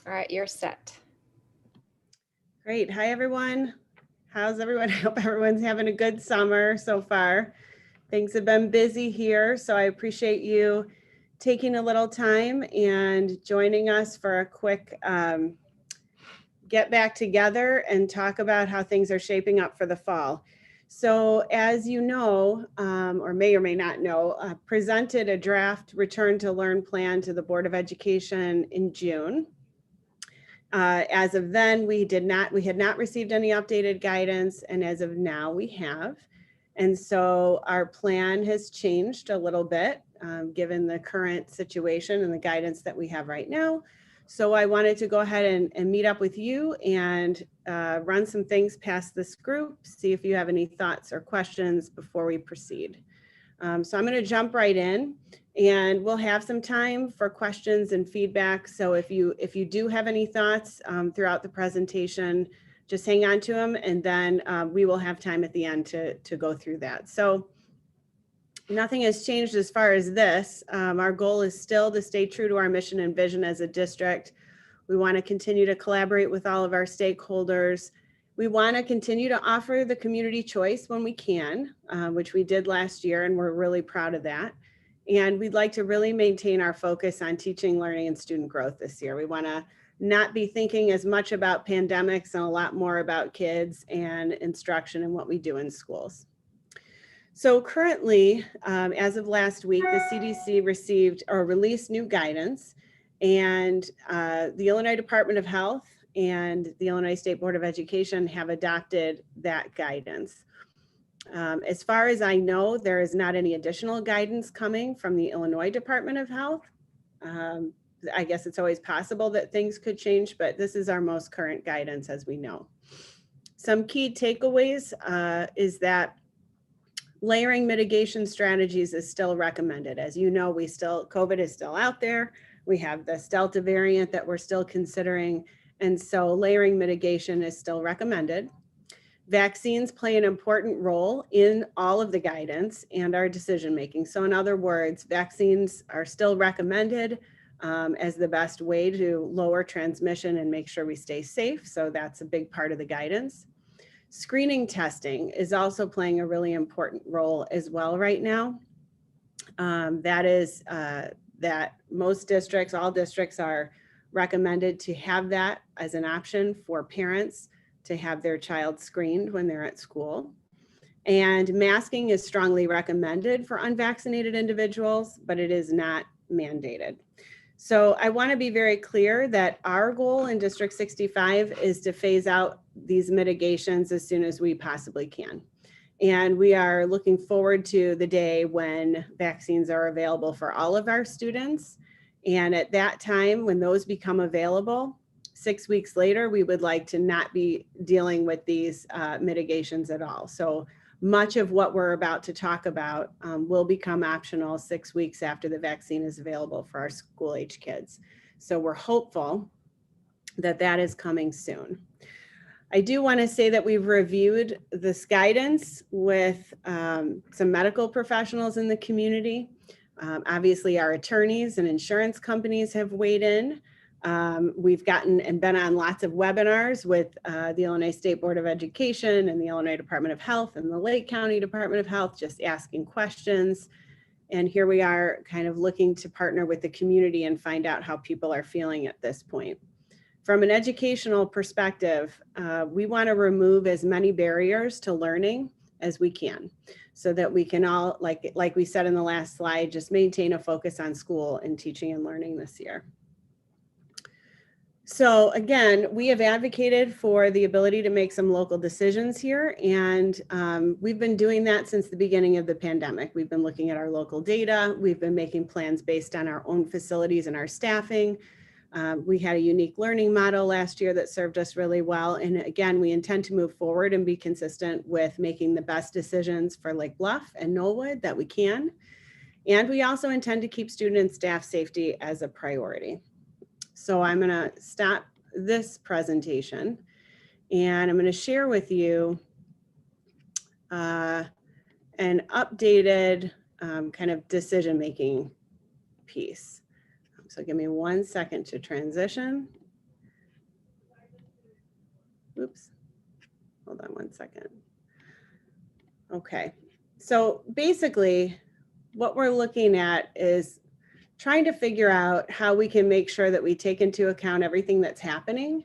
All right, you're set. Great. Hi, everyone. How's everyone? I hope everyone's having a good summer so far. Things have been busy here, so I appreciate you taking a little time and joining us for a quick get back together and talk about how things are shaping up for the fall. So, as you know, or may not know, presented a draft return to learn plan to the Board of Education in June. As of then, we had not received any updated guidance, and as of now, we have. And so our plan has changed a little bit, given the current situation and the guidance that we have right now. So I wanted to go ahead and meet up with you and run some things past this group, see if you have any thoughts or questions before we proceed. So I'm going to jump right in, and we'll have some time for questions and feedback. So if you do have any thoughts throughout the presentation, just hang on to them, and then we will have time at the end to go through that. So nothing has changed as far as this. Our goal is still to stay true to our mission and vision as a district. We want to continue to collaborate with all of our stakeholders. We want to continue to offer the community choice when we can, which we did last year, and we're really proud of that. And we'd like to really maintain our focus on teaching, learning, and student growth this year. We want to not be thinking as much about pandemics and a lot more about kids and instruction and what we do in schools. So currently, as of last week, the CDC received or released new guidance, and the Illinois Department of Health and the Illinois State Board of Education have adopted that guidance. As far as I know, there is not any additional guidance coming from the Illinois Department of Health. I guess it's always possible that things could change, but this is our most current guidance as we know. Some key takeaways is that layering mitigation strategies is still recommended. As you know, COVID is still out there. We have this Delta variant that we're still considering. And so layering mitigation is still recommended. Vaccines play an important role in all of the guidance and our decision making. So in other words, vaccines are still recommended as the best way to lower transmission and make sure we stay safe. So that's a big part of the guidance. Screening testing is also playing a really important role as well right now. That is that most districts, all districts are recommended to have that as an option for parents to have their child screened when they're at school. And masking is strongly recommended for unvaccinated individuals, but it is not mandated. So I want to be very clear that our goal in District 65 is to phase out these mitigations as soon as we possibly can. And we are looking forward to the day when vaccines are available for all of our students. And at that time, when those become available, 6 weeks later, we would like to not be dealing with these mitigations at all. So much of what we're about to talk about will become optional 6 weeks after the vaccine is available for our school age kids. So we're hopeful that that is coming soon. I do want to say that we've reviewed this guidance with some medical professionals in the community. Obviously, our attorneys and insurance companies have weighed in. We've gotten and been on lots of webinars with the Illinois State Board of Education and the Illinois Department of Health and the Lake County Department of Health, just asking questions. And here we are kind of looking to partner with the community and find out how people are feeling at this point. From an educational perspective, we want to remove as many barriers to learning as we can so that we can all, like we said in the last slide, just maintain a focus on school and teaching and learning this year. So again, we have advocated for the ability to make some local decisions here, and we've been doing that since the beginning of the pandemic. We've been looking at our local data. We've been making plans based on our own facilities and our staffing. We had a unique learning model last year that served us really well. And again, we intend to move forward and be consistent with making the best decisions for Lake Bluff and Knollwood that we can. And we also intend to keep student and staff safety as a priority. So I'm going to stop this presentation and I'm going to share with you an updated kind of decision-making piece. So give me 1 second to transition. Oops, hold on one second. Okay, so basically what we're looking at is trying to figure out how we can make sure that we take into account everything that's happening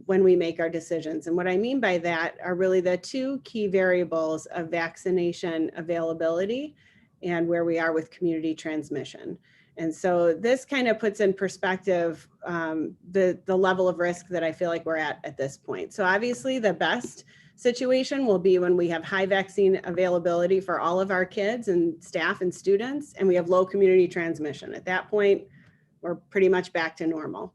when we make our decisions. And what I mean by that are really the two key variables of vaccination availability and where we are with community transmission. And so this kind of puts in perspective the level of risk that I feel like we're at this point. So obviously the best situation will be when we have high vaccine availability for all of our kids and staff and students, and we have low community transmission. At that point, we're pretty much back to normal.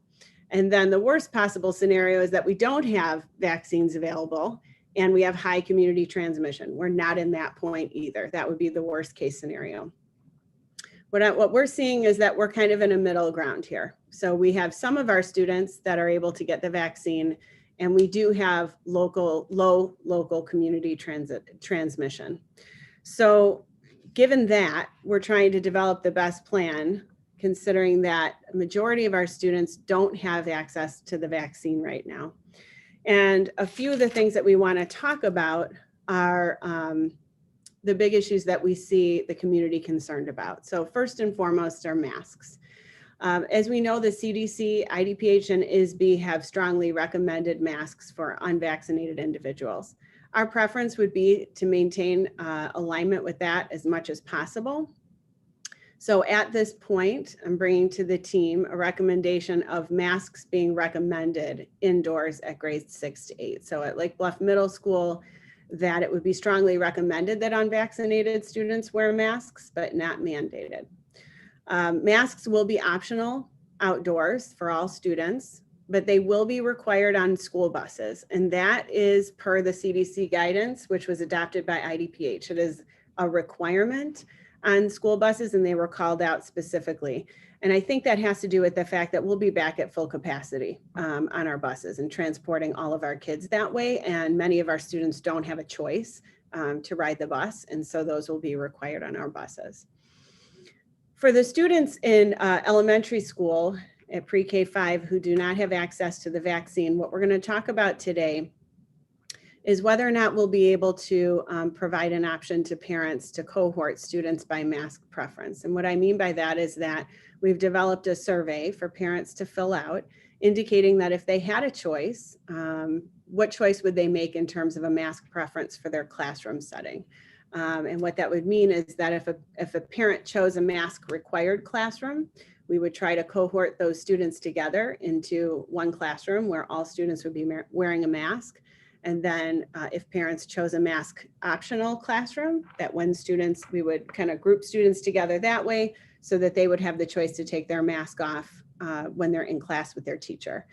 And then the worst possible scenario is that we don't have vaccines available and we have high community transmission. We're not in that point either. That would be the worst case scenario. What we're seeing is that we're kind of in a middle ground here. So we have some of our students that are able to get the vaccine, and we do have low local community transmission. So given that, we're trying to develop the best plan, considering that a majority of our students don't have access to the vaccine right now. And a few of the things that we want to talk about are the big issues that we see the community concerned about. So first and foremost are masks. As we know, the CDC, IDPH, and ISB have strongly recommended masks for unvaccinated individuals. Our preference would be to maintain alignment with that as much as possible. So at this point, I'm bringing to the team a recommendation of masks being recommended indoors at grades 6 to 8. So at Lake Bluff Middle School, that it would be strongly recommended that unvaccinated students wear masks, but not mandated. Masks will be optional outdoors for all students, but they will be required on school buses. And that is per the CDC guidance, which was adopted by IDPH. It is a requirement on school buses, and they were called out specifically. And I think that has to do with the fact that we'll be back at full capacity on our buses and transporting all of our kids that way. And many of our students don't have a choice to ride the bus. And so those will be required on our buses. For the students in elementary school at pre-K5 who do not have access to the vaccine, what we're going to talk about today is whether or not we'll be able to provide an option to parents to cohort students by mask preference. And what I mean by that is that we've developed a survey for parents to fill out, indicating that if they had a choice, what choice would they make in terms of a mask preference for their classroom setting? And what that would mean is that if a parent chose a mask required classroom, we would try to cohort those students together into one classroom where all students would be wearing a mask. And then if parents chose a mask optional classroom, that when students, we would kind of group students together that way so that they would have the choice to take their mask off when they're in class with their teacher.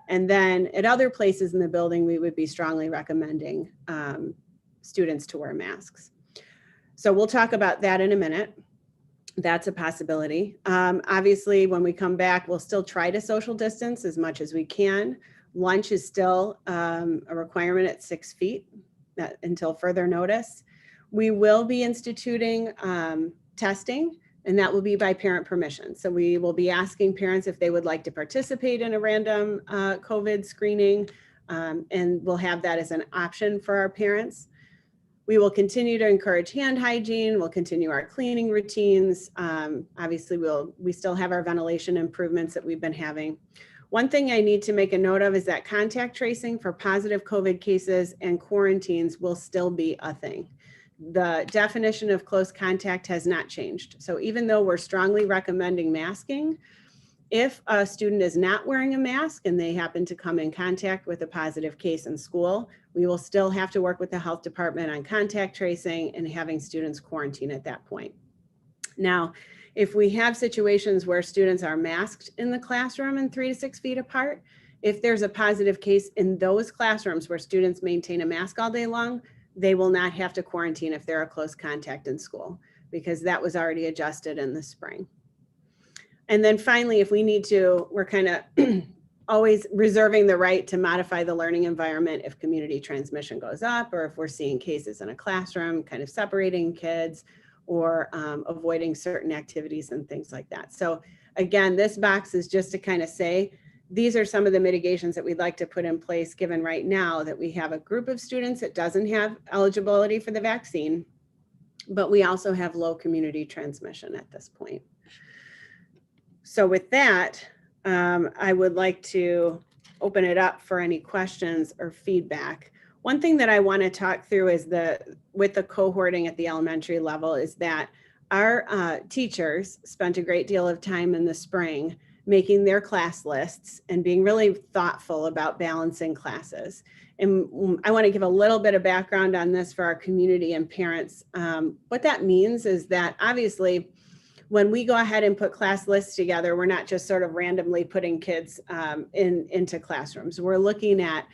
And then at other places in the building, we would be strongly recommending students to wear masks. So we'll talk about that in a minute. That's a possibility. Obviously, when we come back, we'll still try to social distance as much as we can. Lunch is still a requirement at 6 feet until further notice. We will be instituting testing, and that will be by parent permission. So we will be asking parents if they would like to participate in a random COVID screening, and we'll have that as an option for our parents. We will continue to encourage hand hygiene. We'll continue our cleaning routines. Obviously, we still have our ventilation improvements that we've been having. One thing I need to make a note of is that contact tracing for positive COVID cases and quarantines will still be a thing. The definition of close contact has not changed. So even though we're strongly recommending masking, if a student is not wearing a mask and they happen to come in contact with a positive case in school, we will still have to work with the health department on contact tracing and having students quarantine at that point. Now, if we have situations where students are masked in the classroom and 3 to 6 feet apart, if there's a positive case in those classrooms where students maintain a mask all day long, they will not have to quarantine if they're a close contact in school, because that was already adjusted in the spring. And then finally, if we need to, we're kind of always reserving the right to modify the learning environment if community transmission goes up, or if we're seeing cases in a classroom, kind of separating kids or avoiding certain activities and things like that. So again, this box is just to kind of say, these are some of the mitigations that we'd like to put in place, given right now that we have a group of students that doesn't have eligibility for the vaccine, but we also have low community transmission at this point. So with that, I would like to open it up for any questions or feedback. One thing that I want to talk through is with the cohorting at the elementary level is that our teachers spent a great deal of time in the spring making their class lists and being really thoughtful about balancing classes. And I want to give a little bit of background on this for our community and parents. What that means is that obviously, when we go ahead and put class lists together, we're not just sort of randomly putting kids into classrooms. We're looking at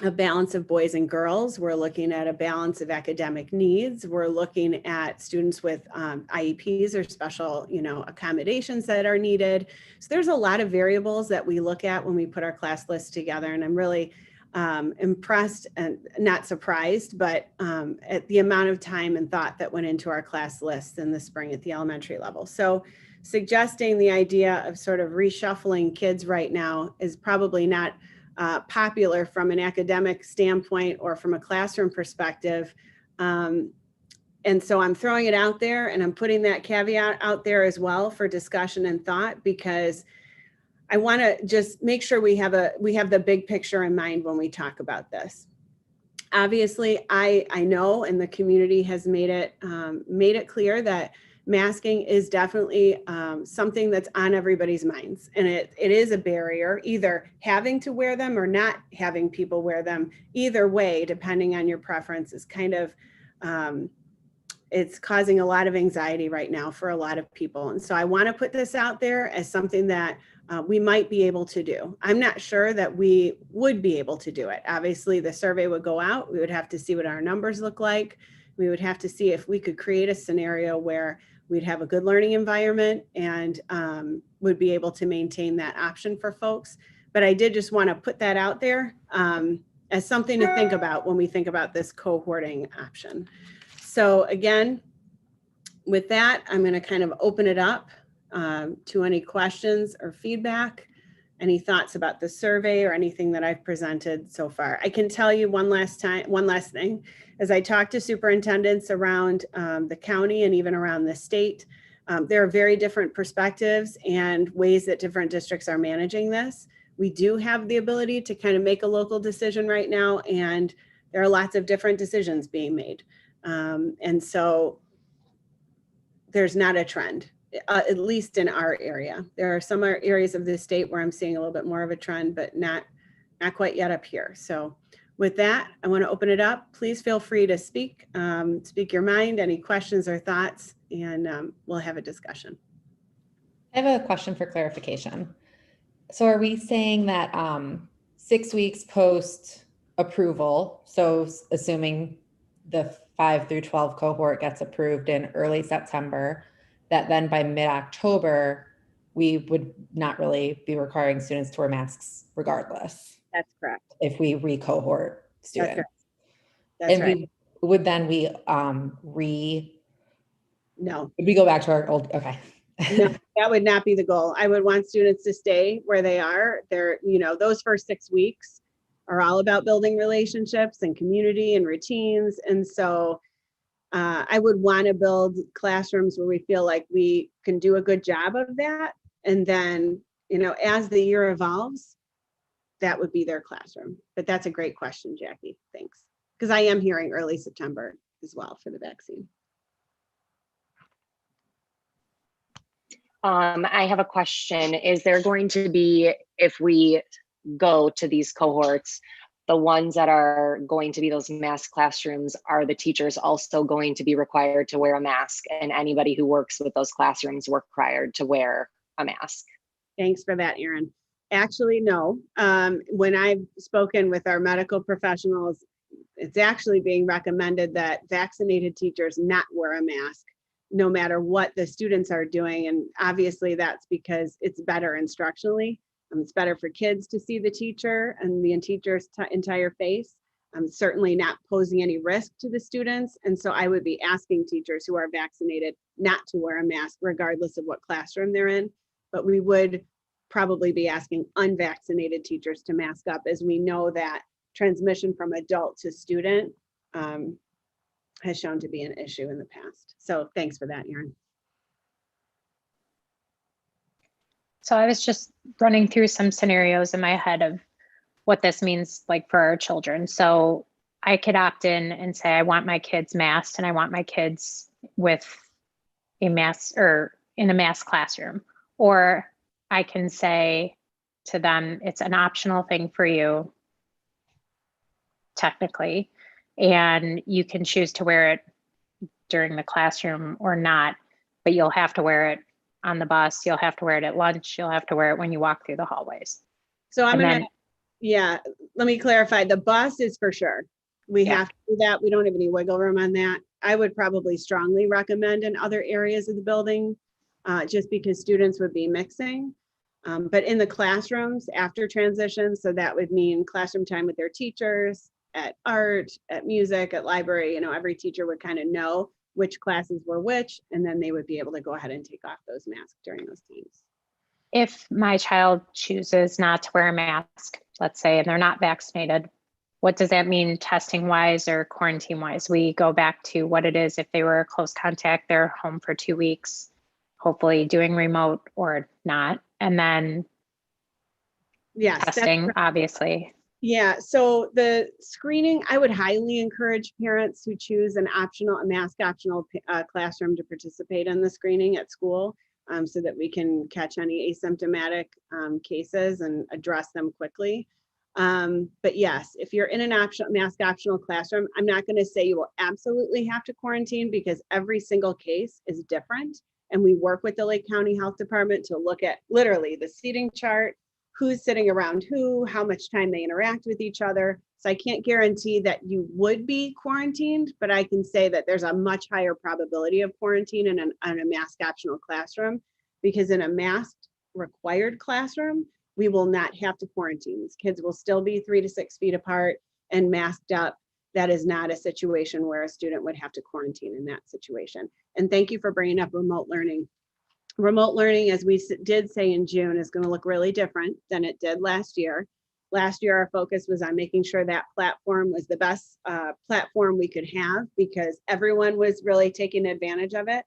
a balance of boys and girls. We're looking at a balance of academic needs. We're looking at students with IEPs or special, accommodations that are needed. So there's a lot of variables that we look at when we put our class lists together. And I'm really impressed and not surprised, but at the amount of time and thought that went into our class lists in the spring at the elementary level. So suggesting the idea of sort of reshuffling kids right now is probably not popular from an academic standpoint or from a classroom perspective. And so I'm throwing it out there, and I'm putting that caveat out there as well for discussion and thought, because I want to just make sure we have the big picture in mind when we talk about this. Obviously, I know, and the community has made it clear that masking is definitely something that's on everybody's minds, and it is a barrier, either having to wear them or not having people wear them. Either way, depending on your preference, is kind of it's causing a lot of anxiety right now for a lot of people. And so I want to put this out there as something that we might be able to do. I'm not sure that we would be able to do it. Obviously, the survey would go out. We would have to see what our numbers look like. We would have to see if we could create a scenario where we'd have a good learning environment and would be able to maintain that option for folks. But I did just want to put that out there as something to think about when we think about this cohorting option. So again, with that, I'm going to kind of open it up to any questions or feedback, any thoughts about the survey or anything that I've presented so far. I can tell you one last thing. As I talk to superintendents around the county and even around the state, there are very different perspectives and ways that different districts are managing this. We do have the ability to kind of make a local decision right now, and there are lots of different decisions being made. And so there's not a trend, at least in our area. There are some areas of the state where I'm seeing a little bit more of a trend, but not quite yet up here. So with that, I want to open it up. Please feel free to speak your mind, any questions or thoughts, and we'll have a discussion. I have a question for clarification. So are we saying that 6 weeks post approval, so assuming the 5 through 12 cohort gets approved in early September, that then by mid-October, we would not really be requiring students to wear masks regardless? That's correct. If we re-cohort students. That's right. No. Would we go back to our old, okay. No, that would not be the goal. I would want students to stay where they are. They're, those first 6 weeks are all about building relationships and community and routines. And so I would want to build classrooms where we feel like we can do a good job of that. And then, as the year evolves, that would be their classroom. But that's a great question, Jackie. Thanks. Because I am hearing early September as well for the vaccine. I have a question. Is there going to be, if we go to these cohorts, the ones that are going to be those mask classrooms, are the teachers also going to be required to wear a mask, and anybody who works with those classrooms were required to wear a mask? Thanks for that, Erin. Actually, no. When I've spoken with our medical professionals, it's actually being recommended that vaccinated teachers not wear a mask, no matter what the students are doing. And obviously that's because it's better instructionally. It's better for kids to see the teacher and the teacher's entire face. Certainly not posing any risk to the students. And so I would be asking teachers who are vaccinated not to wear a mask, regardless of what classroom they're in. But we would probably be asking unvaccinated teachers to mask up, as we know that transmission from adult to student has shown to be an issue in the past. So thanks for that, Erin. So I was just running through some scenarios in my head of what this means like for our children. So I could opt in and say, I want my kids masked and I want my kids with a mask or in a mask classroom. Or I can say to them, it's an optional thing for you, technically, and you can choose to wear it during the classroom or not, but you'll have to wear it on the bus, you'll have to wear it at lunch, you'll have to wear it when you walk through the hallways. So yeah, let me clarify. The bus is for sure. We have to do that. We don't have any wiggle room on that. I would probably strongly recommend in other areas of the building, just because students would be mixing. But in the classrooms after transition, so that would mean classroom time with their teachers, at art, at music, at library, every teacher would kind of know which classes were which, and then they would be able to go ahead and take off those masks during those times. If my child chooses not to wear a mask, let's say, and they're not vaccinated, what does that mean testing wise or quarantine wise? We go back to what it is. If they were a close contact, they're home for 2 weeks, hopefully doing remote or not. And then testing, obviously. Yeah, so the screening, I would highly encourage parents who choose a mask optional classroom to participate in the screening at school, so that we can catch any asymptomatic cases and address them quickly. But yes, if you're in an mask optional classroom, I'm not going to say you will absolutely have to quarantine, because every single case is different. And we work with the Lake County Health Department to look at literally the seating chart, who's sitting around who, how much time they interact with each other. So I can't guarantee that you would be quarantined, but I can say that there's a much higher probability of quarantine in a mask optional classroom, because in a masked required classroom, we will not have to quarantine. These kids will still be 3 to 6 feet apart and masked up. That is not a situation where a student would have to quarantine in that situation. And thank you for bringing up remote learning. Remote learning, as we did say in June, is going to look really different than it did last year. Last year, our focus was on making sure that platform was the best platform we could have, because everyone was really taking advantage of it.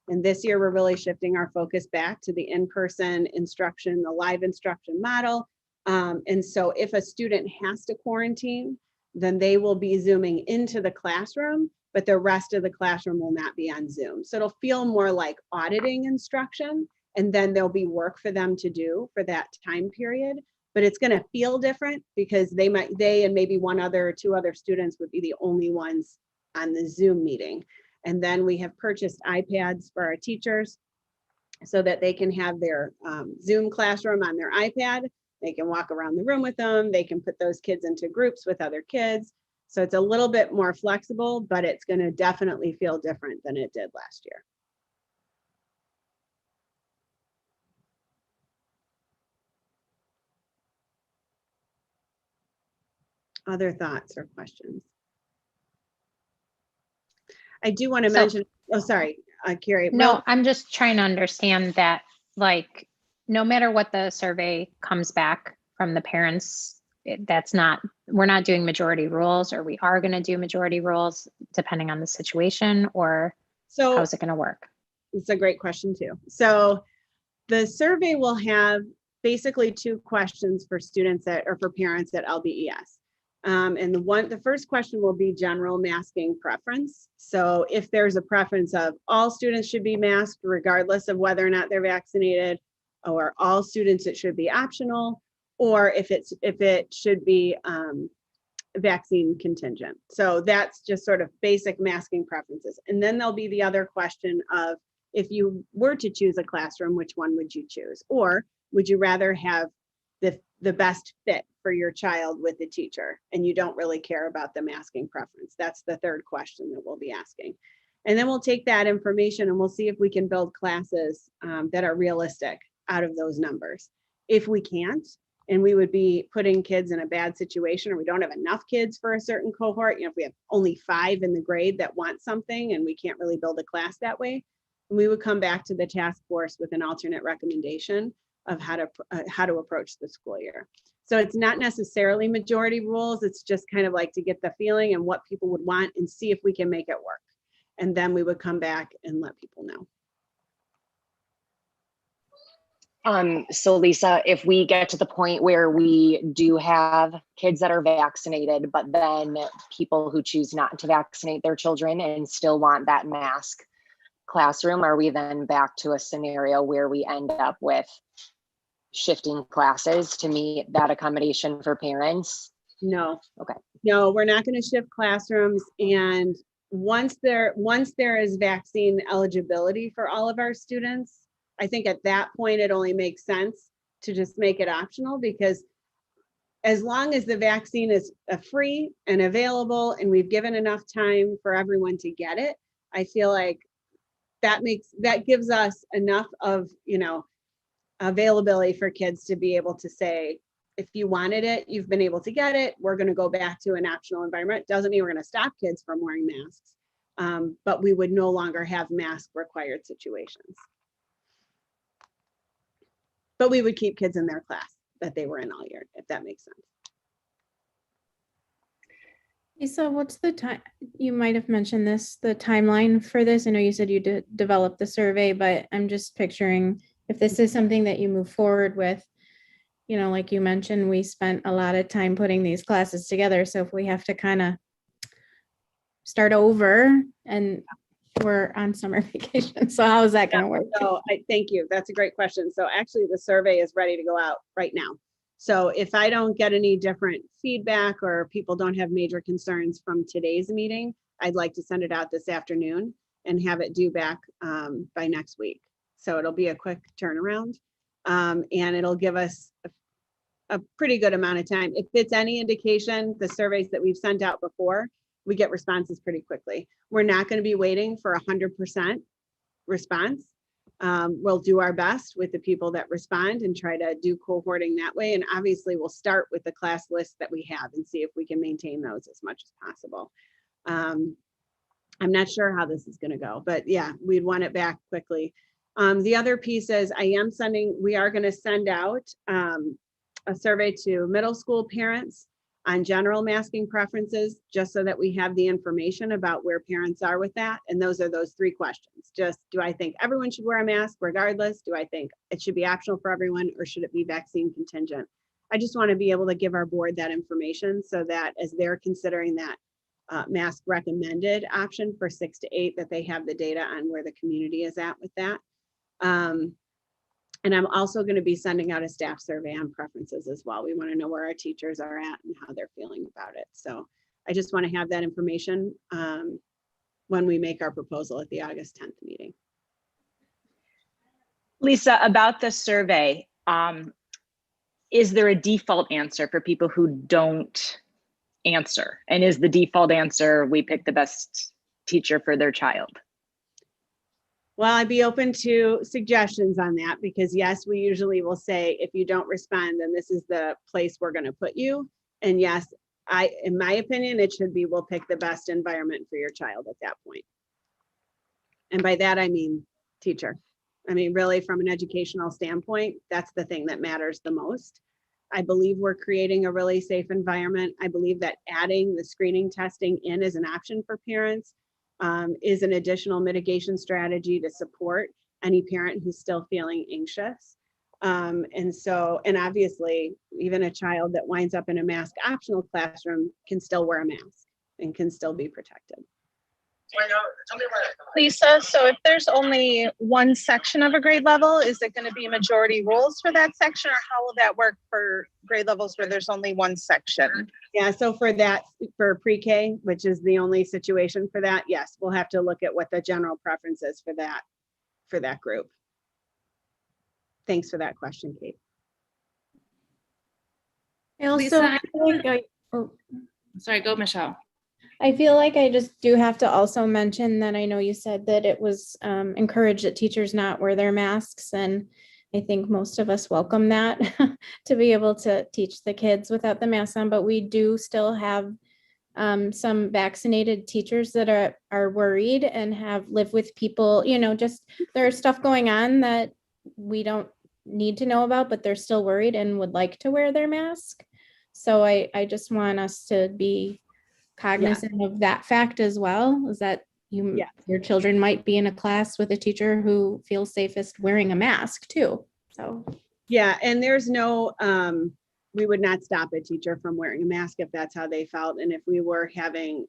And this year, we're really shifting our focus back to the in-person instruction, the live instruction model. And so if a student has to quarantine, then they will be Zooming into the classroom, but the rest of the classroom will not be on Zoom. So it'll feel more like auditing instruction, and then there'll be work for them to do for that time period. But it's going to feel different, because they and maybe one other or 2 other students would be the only ones on the Zoom meeting. And then we have purchased iPads for our teachers so that they can have their Zoom classroom on their iPad. They can walk around the room with them. They can put those kids into groups with other kids. So it's a little bit more flexible, but it's going to definitely feel different than it did last year. Other thoughts or questions? I do want to mention, oh, sorry, Carrie. No, I'm just trying to understand that, like, no matter what the survey comes back from the parents, we're not doing majority rules, or we are going to do majority rules depending on the situation, or how is it going to work? It's a great question too. So the survey will have basically 2 questions for students or for parents at LBES. And the first question will be general masking preference. So if there's a preference of all students should be masked regardless of whether or not they're vaccinated, or all students it should be optional, or if it should be vaccine contingent. So that's just sort of basic masking preferences. And then there'll be the other question of, if you were to choose a classroom, which one would you choose? Or would you rather have the best fit for your child with the teacher, and you don't really care about the masking preference? That's the third question that we'll be asking. And then we'll take that information and we'll see if we can build classes that are realistic out of those numbers. If we can't, and we would be putting kids in a bad situation, or we don't have enough kids for a certain cohort, if we have only 5 in the grade that want something and we can't really build a class that way, we would come back to the task force with an alternate recommendation. of how to approach the school year. So it's not necessarily majority rules. It's just kind of like to get the feeling and what people would want and see if we can make it work. And then we would come back and let people know. So Lisa, if we get to the point where we do have kids that are vaccinated, but then people who choose not to vaccinate their children and still want that mask classroom, are we then back to a scenario where we end up with shifting classes to meet that accommodation for parents? No. Okay. No, we're not going to shift classrooms. And once there is vaccine eligibility for all of our students, I think at that point, it only makes sense to just make it optional, because as long as the vaccine is free and available and we've given enough time for everyone to get it, I feel like that gives us enough of, availability for kids to be able to say, if you wanted it, you've been able to get it, we're going to go back to an optional environment. Doesn't mean we're going to stop kids from wearing masks, but we would no longer have mask required situations. But we would keep kids in their class that they were in all year, if that makes sense. Lisa, what's the time? You might have mentioned this, the timeline for this. I know you said you developed the survey, but I'm just picturing if this is something that you move forward with, like you mentioned, we spent a lot of time putting these classes together. So if we have to kind of start over and we're on summer vacation, so how is that going to work? So thank you. That's a great question. So actually the survey is ready to go out right now. So if I don't get any different feedback or people don't have major concerns from today's meeting, I'd like to send it out this afternoon and have it due back by next week. So it'll be a quick turnaround, and it'll give us a pretty good amount of time. If it's any indication, the surveys that we've sent out before, we get responses pretty quickly. We're not going to be waiting for 100% response. We'll do our best with the people that respond and try to do cohorting that way. And obviously we'll start with the class list that we have and see if we can maintain those as much as possible. I'm not sure how this is going to go, but yeah, we'd want it back quickly. The other piece is we are going to send out a survey to middle school parents on general masking preferences, just so that we have the information about where parents are with that. And those are those three questions. Just, do I think everyone should wear a mask regardless? Do I think it should be optional for everyone, or should it be vaccine contingent? I just want to be able to give our board that information so that as they're considering that mask recommended option for 6 to 8, that they have the data on where the community is at with that. And I'm also going to be sending out a staff survey on preferences as well. We want to know where our teachers are at and how they're feeling about it. So I just want to have that information when we make our proposal at the August 10th meeting. Lisa, about the survey, is there a default answer for people who don't answer? And is the default answer, we pick the best teacher for their child? Well, I'd be open to suggestions on that, because yes, we usually will say, if you don't respond, then this is the place we're going to put you. And yes, in my opinion, it should be, we'll pick the best environment for your child at that point. And by that, I mean teacher. I mean, really from an educational standpoint, that's the thing that matters the most. I believe we're creating a really safe environment. I believe that adding the screening testing in as an option for parents is an additional mitigation strategy to support any parent who's still feeling anxious. And obviously, even a child that winds up in a mask optional classroom can still wear a mask and can still be protected. Lisa, so if there's only one section of a grade level, is it going to be majority rules for that section, or how will that work for grade levels where there's only one section? Yeah, so for pre-K, which is the only situation for that, yes, we'll have to look at what the general preference is for that group. Thanks for that question, Kate. I also Lisa, sorry, go Michelle. I feel like I just do have to also mention that I know you said that it was encouraged that teachers not wear their masks, and I think most of us welcome that to be able to teach the kids without the mask on, but we do still have some vaccinated teachers that are worried and have lived with people, just there's stuff going on that we don't need to know about, but they're still worried and would like to wear their mask. So I just want us to be cognizant of that fact as well, is that your children might be in a class with a teacher who feels safest wearing a mask too. So yeah, and there's no, we would not stop a teacher from wearing a mask if that's how they felt. And if we were having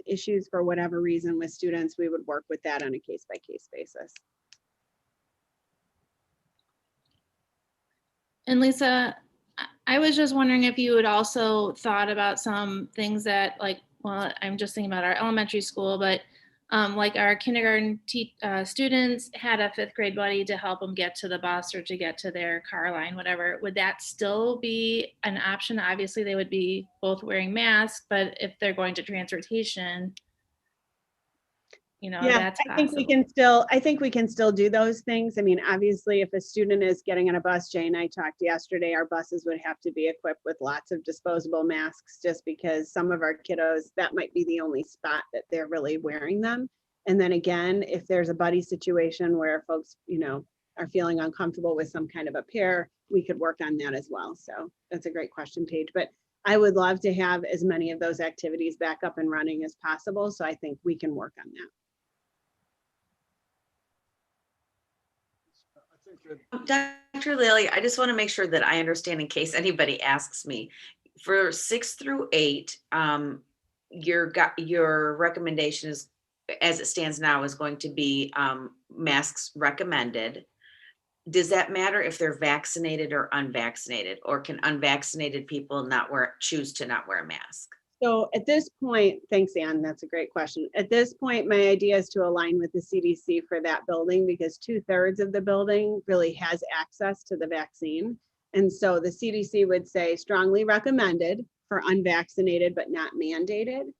issues for whatever reason with students, we would work with that on a case-by-case basis. And Lisa, I was just wondering if you had also thought about some things that, like, well, I'm just thinking about our elementary school, but like our kindergarten students had a 5th grade buddy to help them get to the bus or to get to their car line, whatever. Would that still be an option? Obviously, they would be both wearing masks, but if they're going to transportation, you know, Yeah, that's I think we can still, I think we can still do those things. I mean, obviously, if a student is getting on a bus, Jay and I talked yesterday, our buses would have to be equipped with lots of disposable masks, just because some of our kiddos, that might be the only spot that they're really wearing them. And then again, if there's a buddy situation where folks, you know, are feeling uncomfortable with some kind of a pair, we could work on that as well. So that's a great question, Paige. But I would love to have as many of those activities back up and running as possible. So I think we can work on that. Dr. Lilly, I just want to make sure that I understand in case anybody asks me. For 6 through 8, your recommendation is, as it stands now, is going to be masks recommended. Does that matter if they're vaccinated or unvaccinated, or can unvaccinated people choose to not wear a mask? So at this point, thanks, Anne, that's a great question. At this point, my idea is to align with the CDC for that building, because 2/3 of the building really has access to the vaccine. And so the CDC would say strongly recommended for unvaccinated, but not mandated.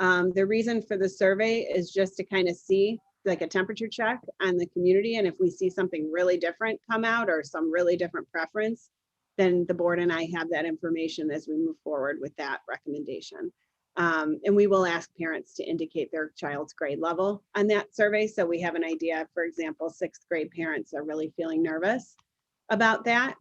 The reason for the survey is just to kind of see, like, a temperature check on the community. And if we see something really different come out, or some really different preference, then the board and I have that information as we move forward with that recommendation. And we will ask parents to indicate their child's grade level on that survey. So we have an idea. For example, 6th grade parents are really feeling nervous about that.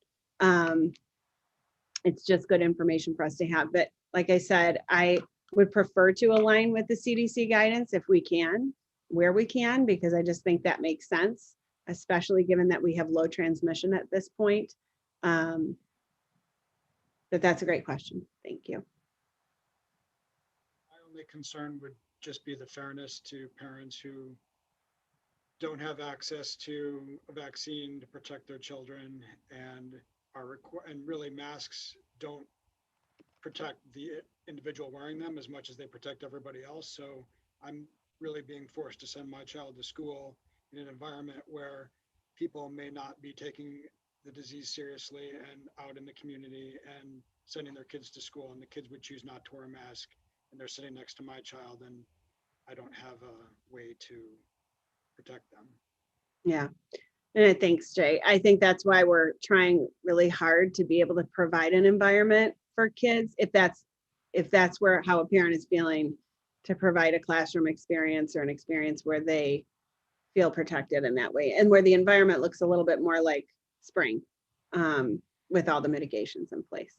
It's just good information for us to have. But like I said, I would prefer to align with the CDC guidance if we can, where we can, because I just think that makes sense, especially given that we have low transmission at this point. But that's a great question. Thank you. My only concern would just be the fairness to parents who don't have access to a vaccine to protect their children, and really masks don't protect the individual wearing them as much as they protect everybody else. So I'm really being forced to send my child to school in an environment where people may not be taking the disease seriously and out in the community and sending their kids to school, and the kids would choose not to wear a mask, and they're sitting next to my child, and I don't have a way to protect them. Yeah. And thanks, Jay. I think that's why we're trying really hard to be able to provide an environment for kids, if that's how a parent is feeling, to provide a classroom experience or an experience where they feel protected in that way, and where the environment looks a little bit more like spring, with all the mitigations in place.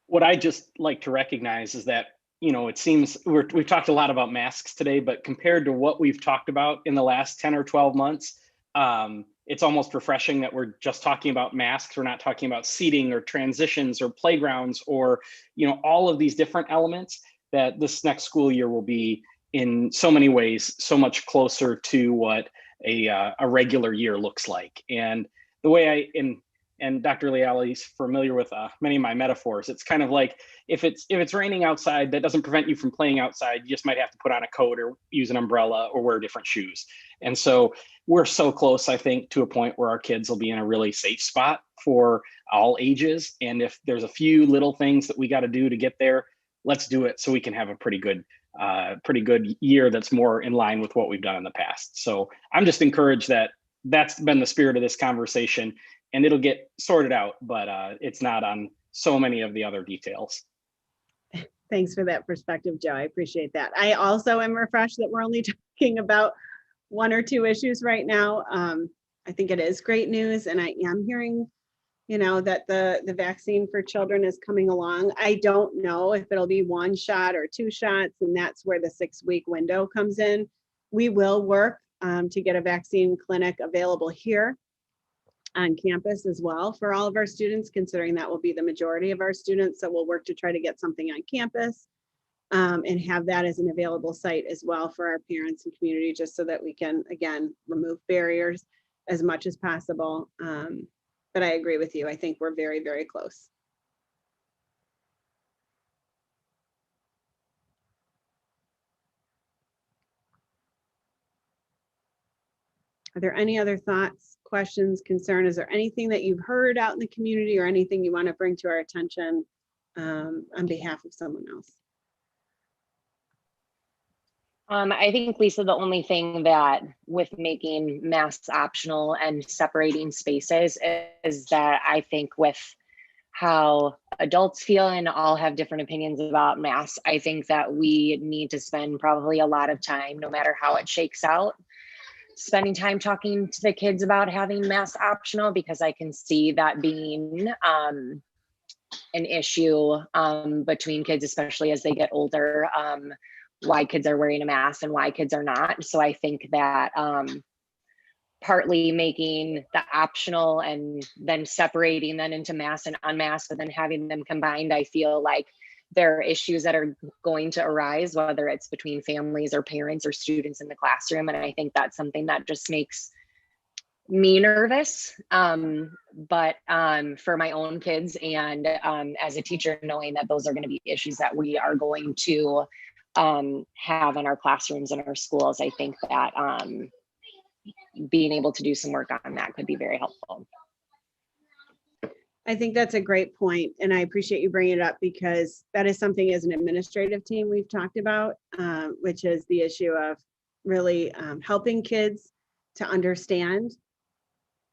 What I just like to recognize is that, you know, it seems we've talked a lot about masks today, but compared to what we've talked about in the last 10 or 12 months, it's almost refreshing that we're just talking about masks. We're not talking about seating or transitions or playgrounds or, you know, all of these different elements. That this next school year will be, in so many ways, so much closer to what a regular year looks like. And the way and Dr. Leali's familiar with many of my metaphors. It's kind of like, if it's raining outside, that doesn't prevent you from playing outside. You just might have to put on a coat or use an umbrella or wear different shoes. And so we're so close, I think, to a point where our kids will be in a really safe spot for all ages. And if there's a few little things that we got to do to get there, let's do it so we can have a pretty good year that's more in line with what we've done in the past. So I'm just encouraged that that's been the spirit of this conversation, and it'll get sorted out, but it's not on so many of the other details. Thanks for that perspective, Joe. I appreciate that. I also am refreshed that we're only talking about one or two issues right now. I think it is great news, and I am hearing, that the vaccine for children is coming along. I don't know if it'll be 1 shot or 2 shots, and that's where the 6-week window comes in. We will work to get a vaccine clinic available here on campus as well for all of our students, considering that will be the majority of our students. So we'll work to try to get something on campus and have that as an available site as well for our parents and community, just so that we can, again, remove barriers as much as possible. But I agree with you. I think we're very, very close. Are there any other thoughts, questions, concern? Is there anything that you've heard out in the community or anything you want to bring to our attention on behalf of someone else? I think, Lisa, the only thing that with making masks optional and separating spaces is that I think with how adults feel and all have different opinions about masks, I think that we need to spend probably a lot of time, no matter how it shakes out, spending time talking to the kids about having masks optional, because I can see that being an issue between kids, especially as they get older, why kids are wearing a mask and why kids are not. So I think that partly making the optional and then separating then into mask and unmasked, but then having them combined, I feel like there are issues that are going to arise, whether it's between families or parents or students in the classroom. And I think that's something that just makes me nervous. But for my own kids and as a teacher, knowing that those are going to be issues that we are going to have in our classrooms and our schools, I think that being able to do some work on that could be very helpful. I think that's a great point, and I appreciate you bringing it up, because that is something as an administrative team we've talked about, which is the issue of really helping kids to understand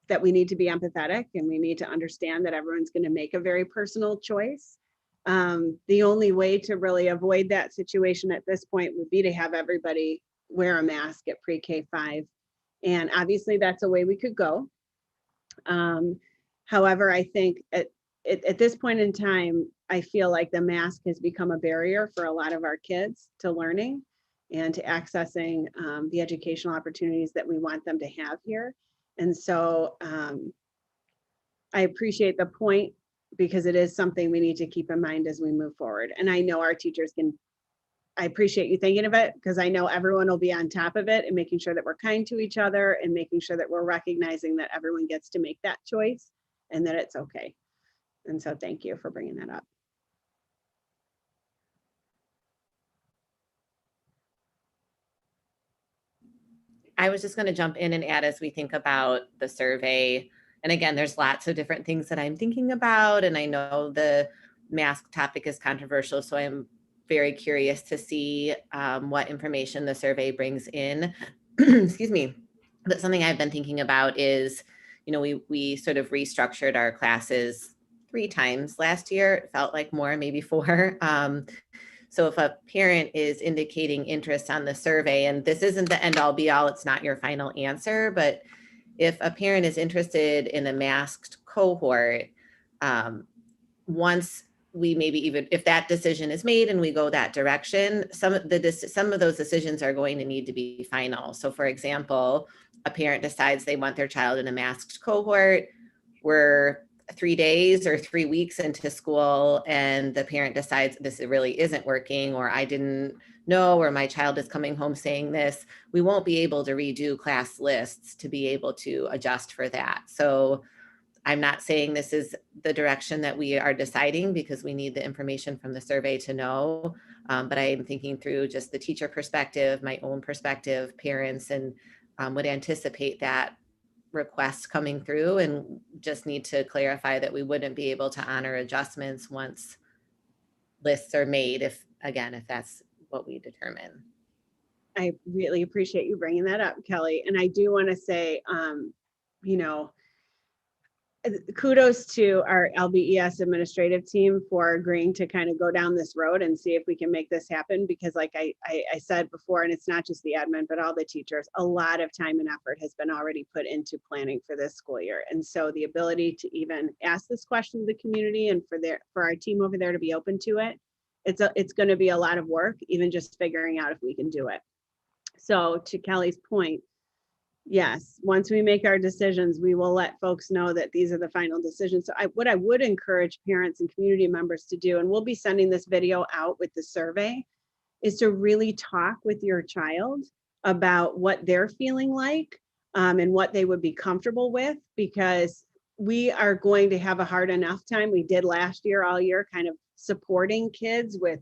that we need to be empathetic and we need to understand that everyone's going to make a very personal choice. The only way to really avoid that situation at this point would be to have everybody wear a mask at pre-K 5. And obviously that's a way we could go. However, I think at this point in time, I feel like the mask has become a barrier for a lot of our kids to learning and to accessing the educational opportunities that we want them to have here. And so I appreciate the point, because it is something we need to keep in mind as we move forward. And I know our teachers can, I appreciate you thinking of it, because I know everyone will be on top of it and making sure that we're kind to each other and making sure that we're recognizing that everyone gets to make that choice and that it's okay. And so thank you for bringing that up. I was just going to jump in and add, as we think about the survey, and again, there's lots of different things that I'm thinking about, and I know the mask topic is controversial, so I'm very curious to see what information the survey brings in. Excuse me. But something I've been thinking about is, we sort of restructured our classes 3 times last year. It felt like more, maybe 4. So if a parent is indicating interest on the survey, and this isn't the end all be all, it's not your final answer, but if a parent is interested in a masked cohort, once we maybe even, if that decision is made and we go that direction, some of those decisions are going to need to be final. So for example, a parent decides they want their child in a masked cohort. We're 3 days or 3 weeks into school and the parent decides this really isn't working, or I didn't know, or my child is coming home saying this, we won't be able to redo class lists to be able to adjust for that. So I'm not saying this is the direction that we are deciding, because we need the information from the survey to know, but I am thinking through just the teacher perspective, my own perspective, parents, and would anticipate that request coming through, and just need to clarify that we wouldn't be able to honor adjustments once lists are made, if that's what we determine. I really appreciate you bringing that up, Kelly. And I do want to say, kudos to our LBES administrative team for agreeing to kind of go down this road and see if we can make this happen, because like I said before, and it's not just the admin, but all the teachers, a lot of time and effort has been already put into planning for this school year. And so the ability to even ask this question to the community and for our team over there to be open to it, it's going to be a lot of work, even just figuring out if we can do it. So to Kelly's point, yes, once we make our decisions, we will let folks know that these are the final decisions. So what I would encourage parents and community members to do, and we'll be sending this video out with the survey, is to really talk with your child about what they're feeling like and what they would be comfortable with, because we are going to have a hard enough time. We did last year, all year, kind of supporting kids with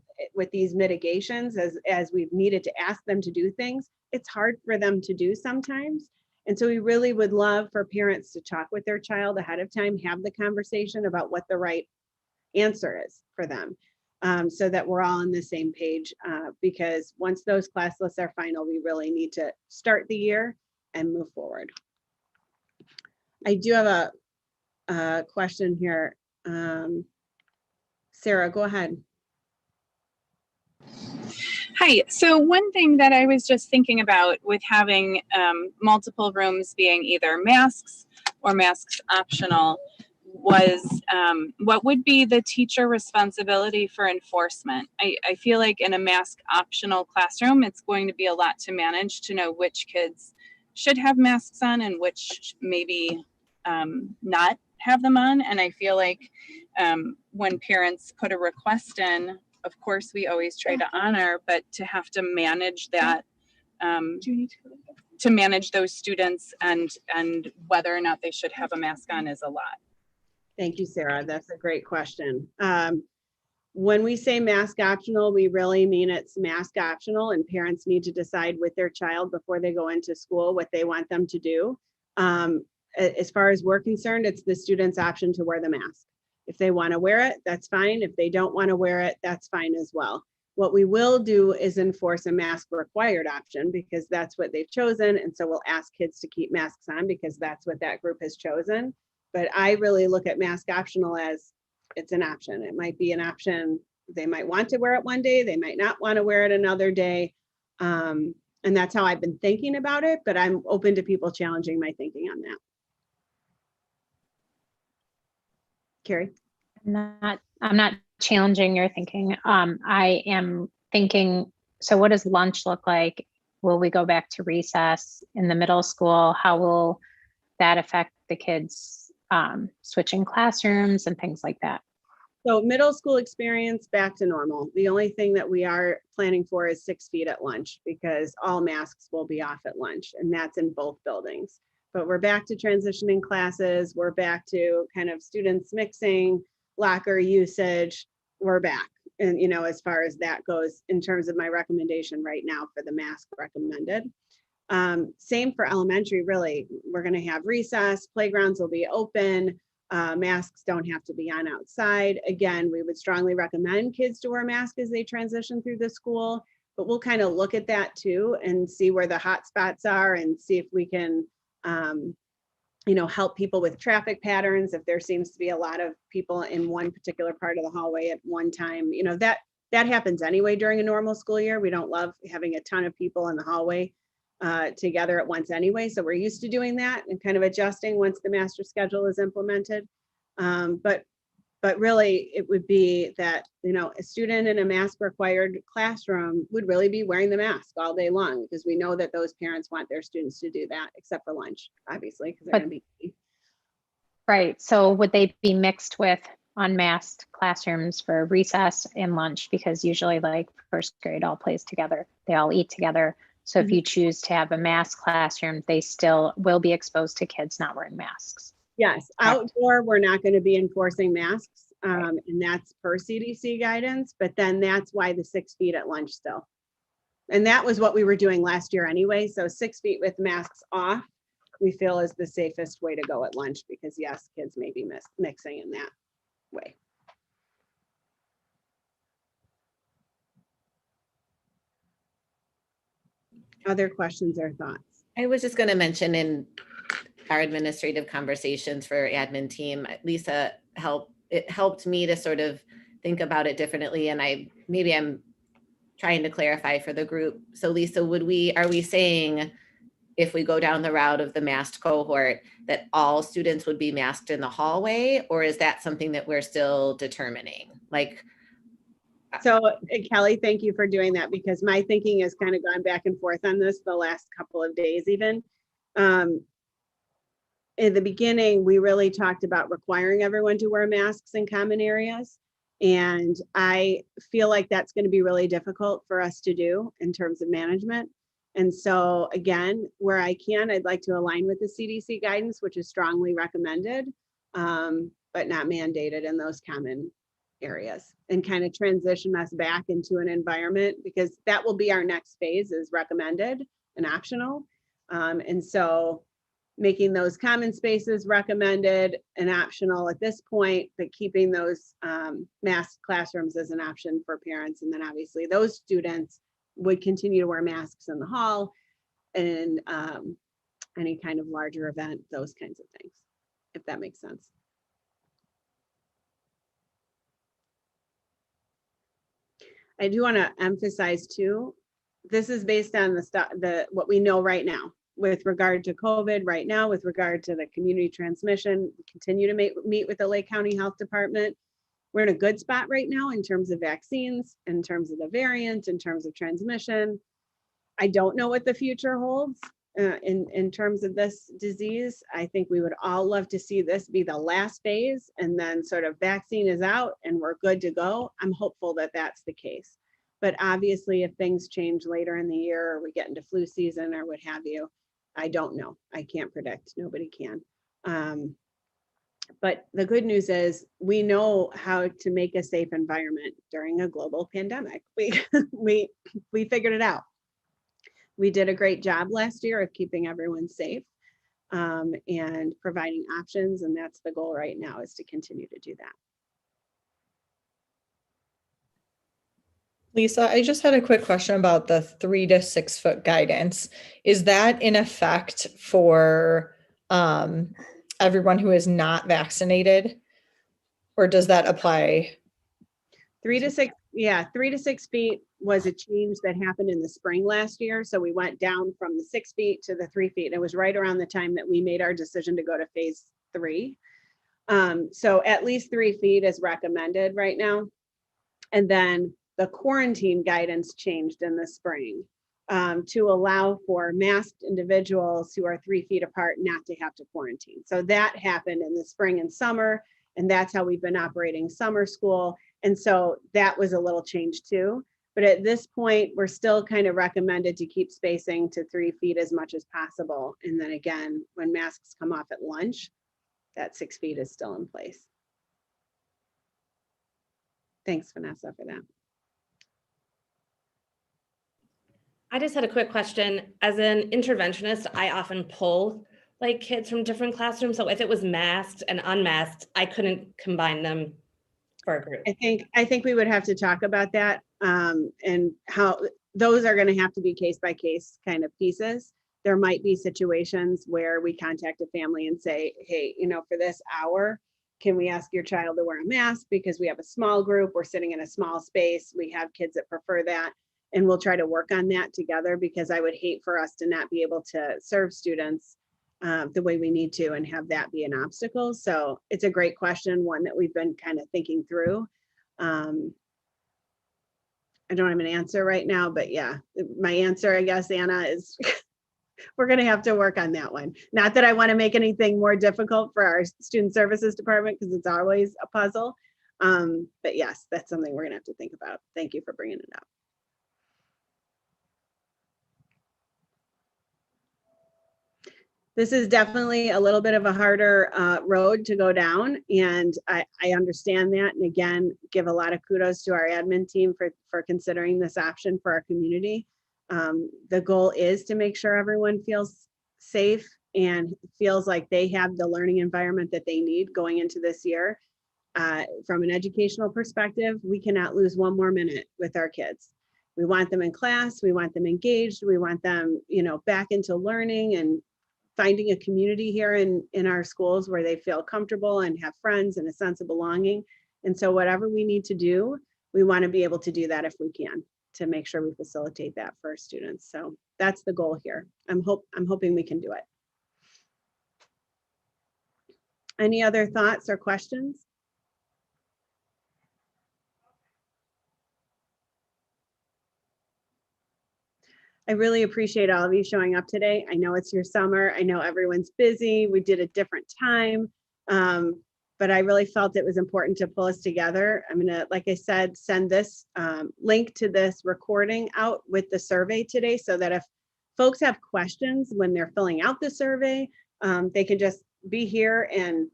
these mitigations as we've needed to ask them to do things. It's hard for them to do sometimes. And so we really would love for parents to talk with their child ahead of time, have the conversation about what the right answer is for them, so that we're all on the same page, because once those class lists are final, we really need to start the year and move forward. I do have a question here. Sarah, go ahead. Hi. So one thing that I was just thinking about with having multiple rooms being either masks or masks optional was what would be the teacher responsibility for enforcement? I feel like in a mask optional classroom, it's going to be a lot to manage to know which kids should have masks on and which maybe not have them on. And I feel like when parents put a request in, of course, we always try to honor, but to have to manage that, to manage those students and whether or not they should have a mask on is a lot. Thank you, Sarah. That's a great question. When we say mask optional, we really mean it's mask optional, and parents need to decide with their child before they go into school what they want them to do. As far as we're concerned, it's the student's option to wear the mask. If they want to wear it, that's fine. If they don't want to wear it, that's fine as well. What we will do is enforce a mask required option, because that's what they've chosen. And so we'll ask kids to keep masks on because that's what that group has chosen. But I really look at mask optional as it's an option. It might be an option. They might want to wear it one day. They might not want to wear it another day. And that's how I've been thinking about it, but I'm open to people challenging my thinking on that. Carrie? I'm not challenging your thinking. I am thinking, so what does lunch look like? Will we go back to recess in the middle school? How will that affect the kids switching classrooms and things like that? So middle school experience, back to normal. The only thing that we are planning for is 6 feet at lunch, because all masks will be off at lunch, and that's in both buildings. But we're back to transitioning classes. We're back to kind of students mixing, locker usage. We're back. And, you know, as far as that goes, in terms of my recommendation right now for the mask recommended. Same for elementary, really. We're going to have recess, playgrounds will be open. Masks don't have to be on outside. Again, we would strongly recommend kids to wear masks as they transition through the school, but we'll kind of look at that too and see where the hot spots are and see if we can, you know, help people with traffic patterns. If there seems to be a lot of people in one particular part of the hallway at one time, you know, that happens anyway during a normal school year. We don't love having a ton of people in the hallway together at once anyway. So we're used to doing that and kind of adjusting once the master schedule is implemented. But really it would be that, you know, a student in a mask required classroom would really be wearing the mask all day long, because we know that those parents want their students to do that, except for lunch, obviously, because they're going to be. Right. So would they be mixed with unmasked classrooms for recess and lunch? Because usually like first grade all plays together. They all eat together. So if you choose to have a mask classroom, they still will be exposed to kids not wearing masks. Yes, outdoor, we're not going to be enforcing masks, and that's per CDC guidance, but then that's why the 6 feet at lunch still. And that was what we were doing last year anyway. So 6 feet with masks off, we feel is the safest way to go at lunch, because yes, kids may be mixing in that way. Other questions or thoughts? I was just going to mention, in our administrative conversations for our admin team, Lisa helped me to sort of think about it differently. And I'm trying to clarify for the group. So Lisa, are we saying if we go down the route of the masked cohort that all students would be masked in the hallway, or is that something that we're still determining? Like, so Kelly, thank you for doing that, because my thinking has kind of gone back and forth on this the last couple of days even. In the beginning, we really talked about requiring everyone to wear masks in common areas. And I feel like that's going to be really difficult for us to do in terms of management. And so again, where I can, I'd like to align with the CDC guidance, which is strongly recommended, but not mandated in those common areas, and kind of transition us back into an environment, because that will be our next phase, is recommended and optional. And so making those common spaces recommended and optional at this point, but keeping those masked classrooms as an option for parents. And then obviously those students would continue to wear masks in the hall and any kind of larger event, those kinds of things, if that makes sense. I do want to emphasize too, this is based on what we know right now with regard to COVID right now, with regard to the community transmission. We continue to meet with the Lake County Health Department. We're in a good spot right now in terms of vaccines, in terms of the variant, in terms of transmission. I don't know what the future holds in terms of this disease. I think we would all love to see this be the last phase, and then sort of vaccine is out and we're good to go. I'm hopeful that that's the case. But obviously if things change later in the year, or we get into flu season or what have you, I don't know. I can't predict. Nobody can. But the good news is we know how to make a safe environment during a global pandemic. We figured it out. We did a great job last year of keeping everyone safe and providing options. And that's the goal right now, is to continue to do that. Lisa, I just had a quick question about the 3 to 6 foot guidance. Is that in effect for everyone who is not vaccinated, or does that apply? 3 to 6, yeah, 3 to 6 feet was a change that happened in the spring last year. So we went down from the 6 feet to the 3 feet. And it was right around the time that we made our decision to go to phase 3. So at least 3 feet is recommended right now. And then the quarantine guidance changed in the spring to allow for masked individuals who are 3 feet apart not to have to quarantine. So that happened in the spring and summer, and that's how we've been operating summer school. And so that was a little change too. But at this point, we're still kind of recommended to keep spacing to 3 feet as much as possible. And then again, when masks come off at lunch, that 6 feet is still in place. Thanks, Vanessa, for that. I just had a quick question. As an interventionist, I often pull like kids from different classrooms. So if it was masked and unmasked, I couldn't combine them for a group. I think we would have to talk about that and how those are going to have to be case by case kind of pieces. There might be situations where we contact a family and say, hey, you know, for this hour, can we ask your child to wear a mask because we have a small group, we're sitting in a small space, we have kids that prefer that. And we'll try to work on that together, because I would hate for us to not be able to serve students the way we need to and have that be an obstacle. So it's a great question, one that we've been kind of thinking through. I don't have an answer right now, but yeah, my answer, I guess, Anna, is we're going to have to work on that one. Not that I want to make anything more difficult for our student services department, because it's always a puzzle. But yes, that's something we're going to have to think about. Thank you for bringing it up. This is definitely a little bit of a harder road to go down, and I understand that. And again, give a lot of kudos to our admin team for considering this option for our community. The goal is to make sure everyone feels safe and feels like they have the learning environment that they need going into this year. From an educational perspective, we cannot lose one more minute with our kids. We want them in class, we want them engaged, we want them, you know, back into learning and finding a community here in our schools where they feel comfortable and have friends and a sense of belonging. And so whatever we need to do, we want to be able to do that if we can, to make sure we facilitate that for our students. So that's the goal here. I'm hoping we can do it. Any other thoughts or questions? I really appreciate all of you showing up today. I know it's your summer. I know everyone's busy. We did a different time, but I really felt it was important to pull us together. I'm gonna, like I said, send this link to this recording out with the survey today, so that if folks have questions when they're filling out the survey, they can just be here and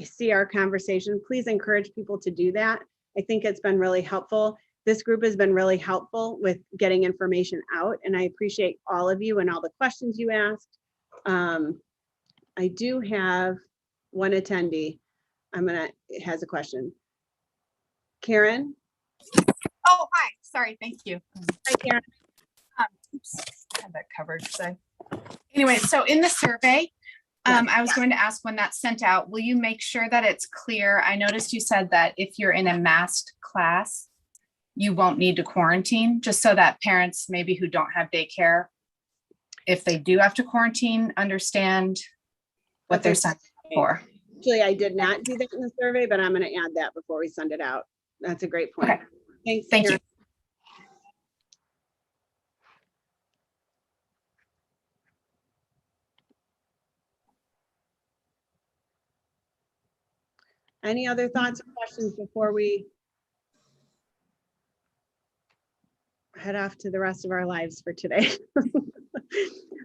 see our conversation. Please encourage people to do that. I think it's been really helpful. This group has been really helpful with getting information out, and I appreciate all of you and all the questions you asked. I do have one attendee. Has a question. Karen? Oh, hi. Sorry. Thank you. Hi, Karen. Oops, I had that covered. So anyway, so in the survey, I was going to ask, when that's sent out, will you make sure that it's clear? I noticed you said that if you're in a masked class, you won't need to quarantine, just so that parents maybe who don't have daycare, if they do have to quarantine, understand what they're signed up for. Actually, I did not do that in the survey, but I'm going to add that before we send it out. That's a great point. Okay. Thanks. Thank Karen. You. Any other thoughts or questions before we head off to the rest of our lives for today?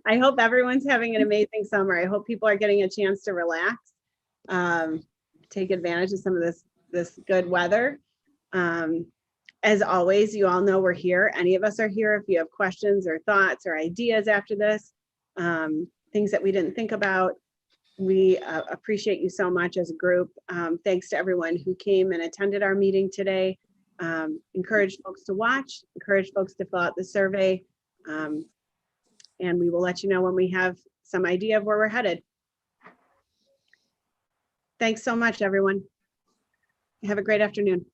I hope everyone's having an amazing summer. I hope people are getting a chance to relax, take advantage of some of this good weather. As always, you all know we're here. Any of us are here if you have questions or thoughts or ideas after this, things that we didn't think about. We appreciate you so much as a group. Thanks to everyone who came and attended our meeting today. Encourage folks to watch, encourage folks to fill out the survey, and we will let you know when we have some idea of where we're headed. Thanks so much, everyone. Have a great afternoon.